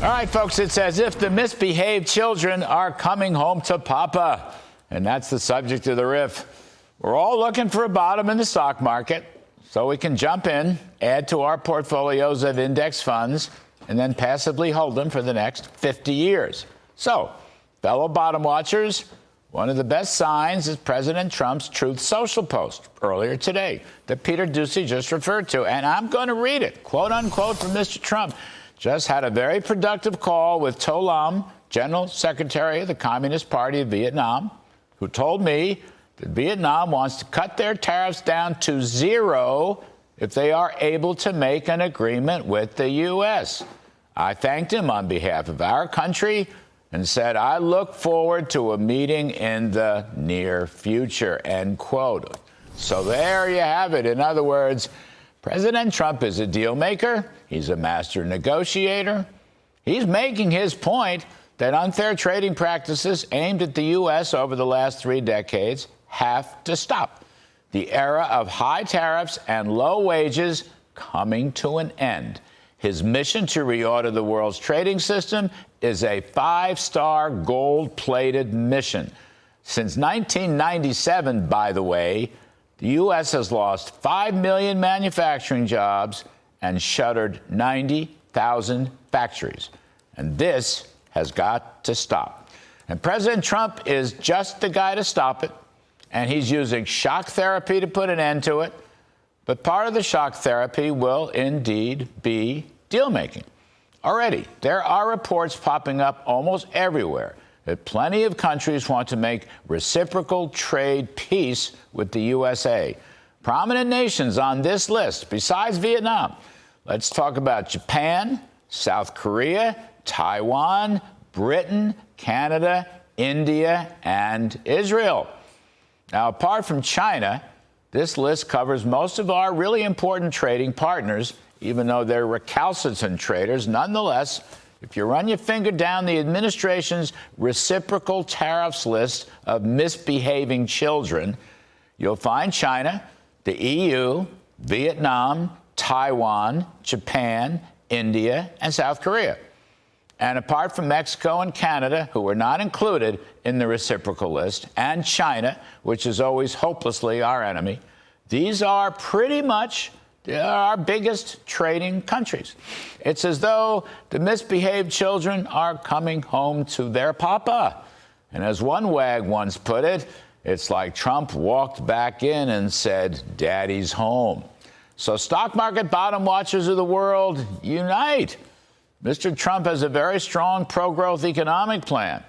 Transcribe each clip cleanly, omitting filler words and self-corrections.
All right, folks, it's as if the misbehaved children are coming home to Papa. And that's the subject of the riff. We're all looking for a bottom in the stock market so we can jump in, add to our portfolios of index funds, and then passively hold them for the next 50 years. So, fellow bottom watchers, one of the best signs is President Trump's Truth Social post earlier today that Peter Doocy just referred to. And I'm going to read it, quote unquote, from Mr. Trump. Just had a very productive call with To Lam, General Secretary of the Communist Party of Vietnam, who told me that Vietnam wants to cut their tariffs down to zero if they are able to make an agreement with the U.S. I thanked him on behalf of our country and said, I look forward to a meeting in the near future, end quote. So there you have it. In other words, President Trump is a deal maker. He's a master negotiator. He's making his point that unfair trading practices aimed at the U.S. over the last 3 decades have to stop. The era of high tariffs and low wages coming to an end. His mission to reorder the world's trading system is a 5-star gold-plated mission. Since 1997, by the way, the U.S. has lost 5 million manufacturing jobs and shuttered 90,000 factories. And this has got to stop. And President Trump is just the guy to stop it. And he's using shock therapy to put an end to it. But part of the shock therapy will indeed be deal-making. Already, there are reports popping up almost everywhere that plenty of countries want to make reciprocal trade peace with the USA. Prominent nations on this list, besides Vietnam, let's talk about Japan, South Korea, Taiwan, Britain, Canada, India, and Israel. Now, apart from China, this list covers most of our really important trading partners, even though they're recalcitrant traders. Nonetheless, if you run your finger down the administration's reciprocal tariffs list of misbehaving children, you'll find China, the EU, Vietnam, Taiwan, Japan, India, and South Korea. And apart from Mexico and Canada, who were not included in the reciprocal list, and China, which is always hopelessly our enemy, these are pretty much our biggest trading countries. It's as though the misbehaved children are coming home to their papa. And as one wag once put it, it's like Trump walked back in and said, Daddy's home. So stock market bottom watchers of the world, unite. Mr. Trump has a very strong pro-growth economic plan.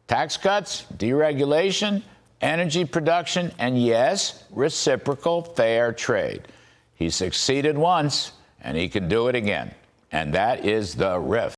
Tax cuts, deregulation, energy production, and yes, reciprocal fair trade. He succeeded once, and he can do it again. And that is the riff.